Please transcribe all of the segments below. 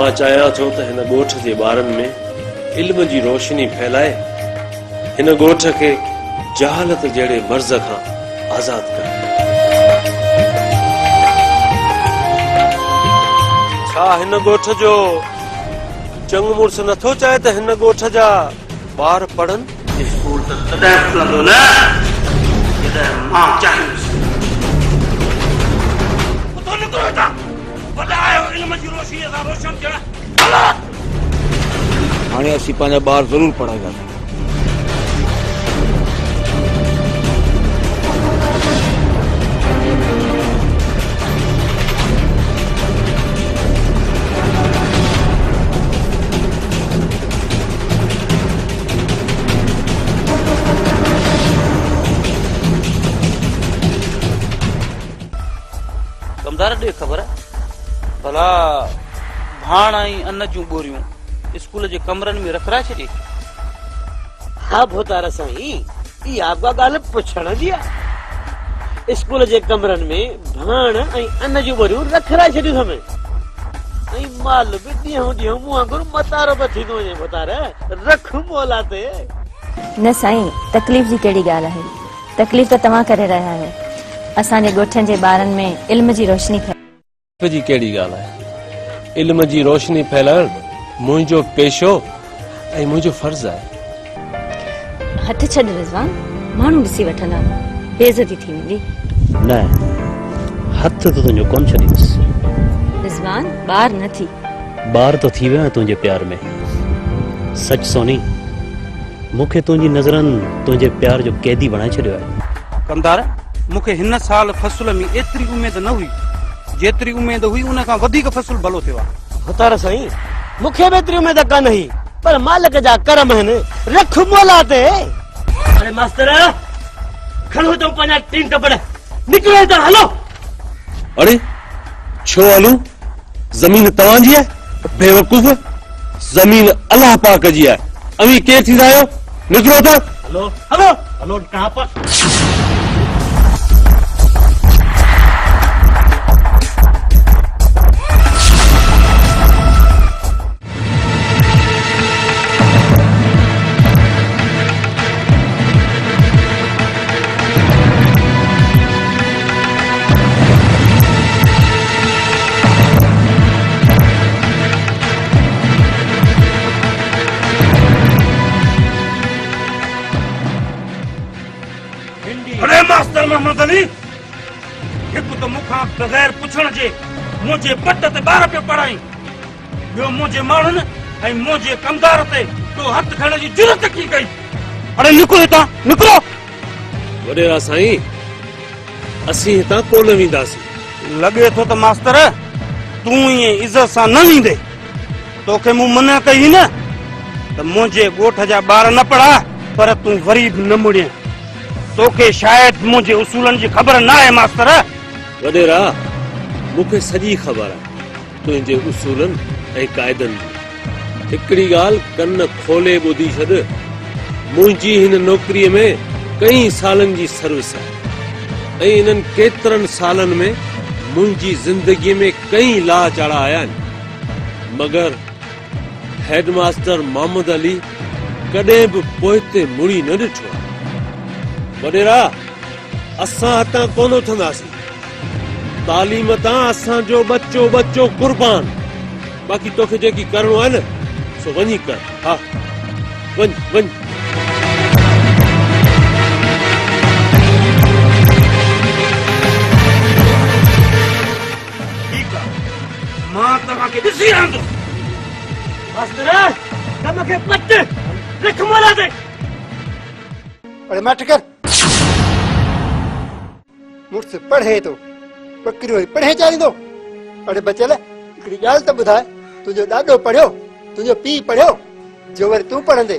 मां चाहियां थो त हिन ॻोठ जे ॿारनि में इल्म जी रोशनी फैलाए हिन ॻोठ खे जहालत जहिड़े मर्ज़ खां आज़ाद करे। छा हिन ॻोठ जो चंग मुड़स नथो चाहे त हिन ॻोठ जा ॿार पढ़नि? स्कूल त तॾहिं खुलंदो न जॾहिं मां चाहींदुसि। हाणे असीं पंहिंजा ॿार ज़रूर पढ़ाईंदासीं। कमदार ॾे ख़बर भला भाण ऐं अन्न जूं बोरियूं स्कूल जे कमरनि में रखराए छॾी। हाँ भोतारा साईं, ई आपका ॻाल्हि पुछण जी आहे। स्कूल जे कमरनि में भाण ऐं अन्न जूं बोरियूं रखराए छॾियूं अथव ऐं माल बि ॾींहं ॾींहं मूं वांगुरु मतारो बि थींदो वञे। भोतारा रख मोला ते। न साईं, तकलीफ़ जी कहिड़ी ॻाल्हि आहे? तकलीफ़ त तव्हां करे रहिया आहियो। असांजे ॻोठनि जे ॿारनि में इल्म जी रोशनी जी कहिड़ी ॻाल्हि आहे? इल्म जी रोशनी फैलाइण मुंहिंजो पेशो ऐं मुंहिंजो फर्ज़ आहे। हथ छॾ रिज़वान, माण्हू ॾिसी वठंदा, बेइज़ती थी वेंदी। न, हथ तो तुंहिंजो कोन छॾींदुसि। रिज़वान, ॿार न थी। ॿार तो थी वियो आहियां तुंहिंजे प्यार में। सच सोनी, मूंखे तुंहिंजी नज़रनि तुंहिंजे प्यार जो कैदी बणाए छॾियो आहे। कमदार, मूंखे हिन साल फसल में एतिरी उमेद न हुई जेतिरी उमेद हुई उन खां वधीक फसल भलो थियो आहे। भोतारा साईं, मूंखे बि एतिरी उमेद कान हुई, पर मालिक जा करम आहिनि। रख मोला ते। अरे मास्तर, खणो तो पंहिंजा 3 टपड़, निकिरो त हलो। अरे छो हलूं? ज़मीन तव्हांजी आहे बेवकूफ़। ज़मीन अल्लाह पाक जी आहे। अवी केरु थींदा आहियो? निकिरो त। हलो हलो हलो। कहां पर मास्टर मोहम्मद अली, हिकु त मूंखां बग़ैर पुछण जे मुंहिंजे पट ते ॿार पियो पढ़ाई, ॿियो मुंहिंजे माण्हुनि ऐं मुंहिंजे कमदार ते तो हथ खणण जी जुरत की कई। अरे निकिरो हितां, निकिरो। वॾेरा साईं, असीं हितां कोन वेंदासीं। लॻे थो त मास्टर तूं ईअं इज़त सां न वेंदे। तोखे मूं मना कई न त मुंहिंजे ॻोठ जा ॿार न पढ़ा, पर तूं वरी बि न मुड़े। तोखे शायद मुझे उसूलन जी खबर ना है मास्टर। वडेरा, मूंखे सॼी ख़बर आहे तुंहिंजे उसूलन ऐं क़ाइदनि जी। हिकिड़ी ॻाल्हि कन खोले ॿुधी छॾ, मुंहिंजी हिन नौकरीअ में कई सालनि जी सर्विस आहे ऐं इन्हनि केतिरनि सालनि में मुंहिंजी ज़िंदगीअ में कई लाह चढ़ा आया आहिनि, मगर हेडमास्टर मोहम्मद अली कॾहिं बि पोइते मुड़ी न ॾिठो आहे। वडेरा, असां हितां कोन उथंदासीं। तालीम तां असांजो बच्चो बच्चो कुर्बान। बाक़ी तोखे जेकी करणो आहे न सो वञी कर। हा वञ वञ। ठीकु आहे, मां तव्हांखे ॾिसी रहंदुसि। मास्टर, कम खे पट रख मोला ते। अरे मत कर, मुझसे पढ़े तो बकरियो पढ़े चाहींदो। अरे बचल हिकिड़ी ॻाल्हि त ॿुधाए, तुंहिंजो ॾाॾो पढ़ियो, तुंहिंजो पीउ पढ़ियो, जो वरी तूं पढ़ंदे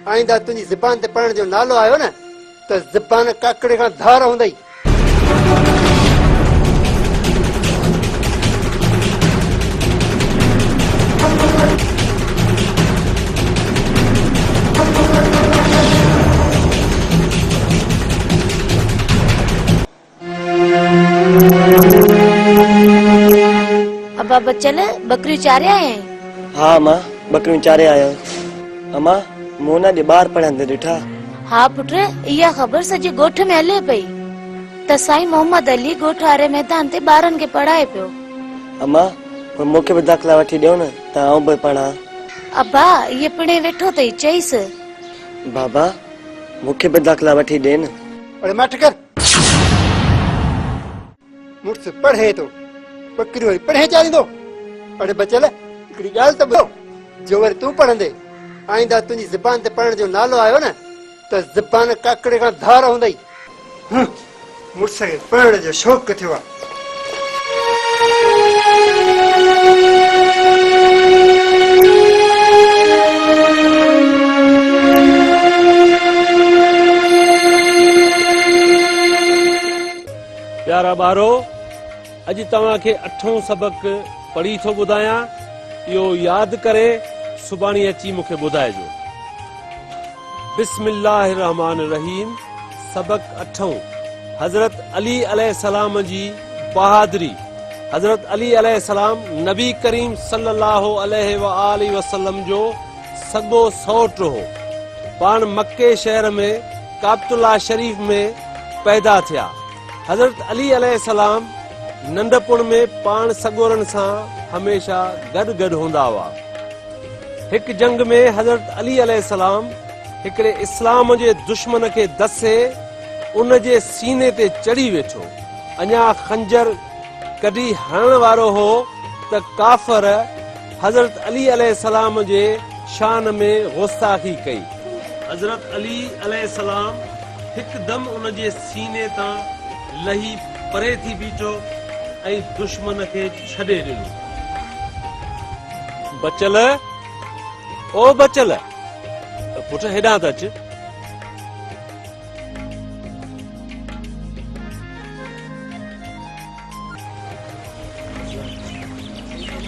आईंदा तुंहिंजी ज़बान ते पढ़ण जो नालो आयो न त ज़बान काकड़े खां धार हूंदई। अब्बा बच्चन बकरी चारिया है। हाँ मां बकरियूं चारे आयो अम्मा मोना जे ॿार पढ़ंदे ॾिठा हाँ पुट इहा ख़बर सॼे ॻोठ में हले पई त साईं मोहम्मद अली ॻोठ वारे मैदान ते ॿारनि खे पढ़ाए पियो। अम्मा पर मूंखे बि दाख़िला वठी ॾियो न त आउं बि पढ़ां। अब्बा इहे पिणे वेठो अथई चईसि। बाबा मूंखे बि दाख़िला वठी ॾे न। अरे मट कर मुड़ुसु पढ़े थो बकरियूं वरी पढ़े चालींदो। अरे बचल हिकिड़ी ॻाल्हि त ॿुधो जो वरी तूं पढ़ंदे आईंदा तुंहिंजी ज़बान ते पढ़ण जो नालो आयो न त ज़बान काकड़े खां धार हूंदई। मुड़ुस खे पढ़ण जो शौक़ु थियो आहे। प्यारा ॿारो अॼु तव्हांखे 8हों सबक़ पढ़ी थो ॿुधायां। इहो यादि करे सुभाणे अची मूंखे ॿुधाइजो। बिस्मिल्लाहिर रहमानिर रहीम सबक़ 8हों हज़रत अली अलैहिस्सलाम जी बहादुरी। हज़रत अली अलैहिस्सलाम नबी करीम सल्लल्लाहु अलैहि व आलिहि वसल्लम जो सॻो सौट हो। पाण मक्के शहर में काबतुल्लाह शरीफ में पैदा थिया। हज़रत अली अलैहिस्सलाम नंढपण में पाण सॻोरनि सां हमेशा गॾु गॾु हूंदा हुआ। हिकु जंग में हज़रत अली अलैहिस्सलाम हिकिड़े इस्लाम जे दुश्मन खे दसे उन जे सीने ते चढ़ी वेठो। अञा खंजर कढी हणण वारो हो त काफ़र हज़रत अली अलैहिस्सलाम जे शान में गुस्ताखी कई। हज़रत अली अलैहिस्सलाम हिकदम उन जे सीने तां लही परे थी बीठो ऐं दुश्मन खे छॾे ॾिनो। बचल ओ बचल पुट हेॾां त अच।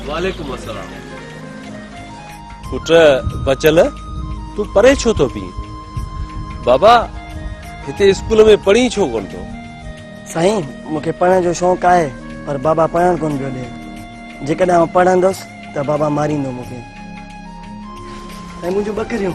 वालेकुम अस्सलाम। पुट बचल तूं परे छो थो पी? बाबा हिते स्कूल में पढ़ी छो कोन थो? साईं मूंखे पढ़ण जो शौक़ु आहे पर बाबा पढ़ण कोन पियो ॾे। जेकॾहिं आउं पढ़ंदुसि त बाबा मारींदो मूंखे। ऐं मुंहिंजूं बकरियूं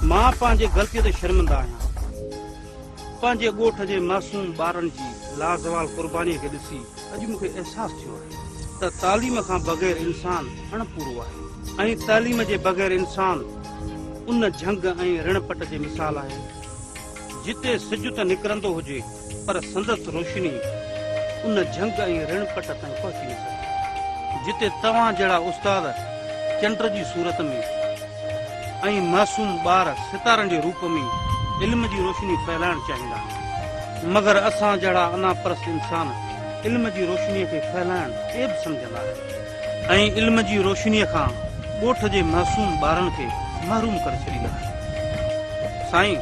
मां पंहिंजे ग़लतीअ ते शर्मिंदा आहियां। पंहिंजे ॻोठ जे मासूम ॿारनि जी लाज़वाल क़ुर्बानीअ खे ॾिसी अॼु मूंखे अहसासु थियो आहे त तालीम खां बग़ैर इंसान अणपूरो आहे। ऐं तालीम जे बग़ैर इंसान उन झंग ऐं ऋणपट जे मिसाल आहे जिते सिज त निकिरंदो हुजे पर संदसि रोशनी उन झंग ऐं ऋणपट ताईं पहुची न सघे। जिते तव्हां जहिड़ा उस्ताद चंड जी सूरत में ऐं मासूम ॿार सितारनि जे रूप में इल्म जी रोशनी फैलाइण चाहींदा मगर असां जहिड़ा अनापरस्त इंसान इल्म जी रोशनीअ खे फैलाइण ऐब सम्झंदा ऐं इल्म जी रोशनीअ खां ॻोठ जे मासूम ॿारनि खे महरूम करे छॾींदा। साईं,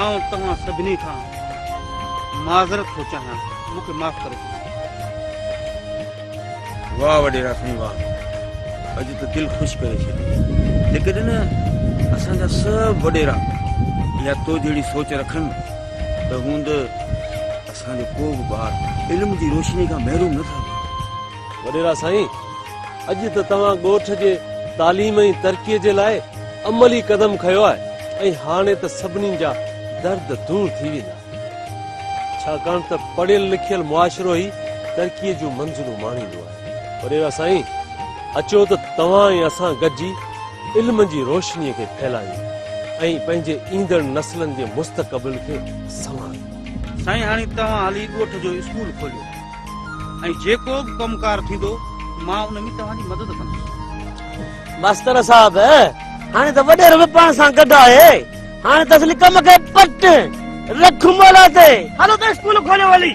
आउं तव्हां सभिनी खां माज़रत थो चाहियां, मूंखे माफ़ करे छॾियो। वाह वॾेरा साईं वाह, अॼु त दिलि ख़ुशि करे छॾी। जेकॾहिं न असांजा सभु वॾेरा या तो जहिड़ी सोच रखनि त हूंद असांजो को बि ॿार इल्म जी रोशनी खां महरूम न थिए। वॾेरा साईं, अॼु त तव्हां ॻोठ जे तालीम ऐं तरक़ीअ जे लाइ अमली कदम खयो आहे ऐं हाणे त सभिनी जा दर्द दूर थी वेंदा छाकाणि त पढ़ियल लिखियल मुआशिरो ई तरक़ीअ जूं मंज़िलूं माणींदो आहे। वॾेरा साईं, अचो त तव्हां ऐं असां गॾिजी इल्म जी रोशनीअ खे फैलायूं ऐं पंहिंजे ईंदड़ नस्लनि जे मुस्तक़बिल खे संभालियूं। साईं, हाणे तव्हां हाली ॻोठ जो स्कूल खोलियो ऐं जेको बि कमकार थींदो मां उन में तव्हांजी मदद कंदुसि। मास्तर साहब, हाणे त वॾेरो बि पाण सां गॾु आहे। हाणे त असली कम खे पट रख मोला ते हलो त स्कूल खोलियो वली।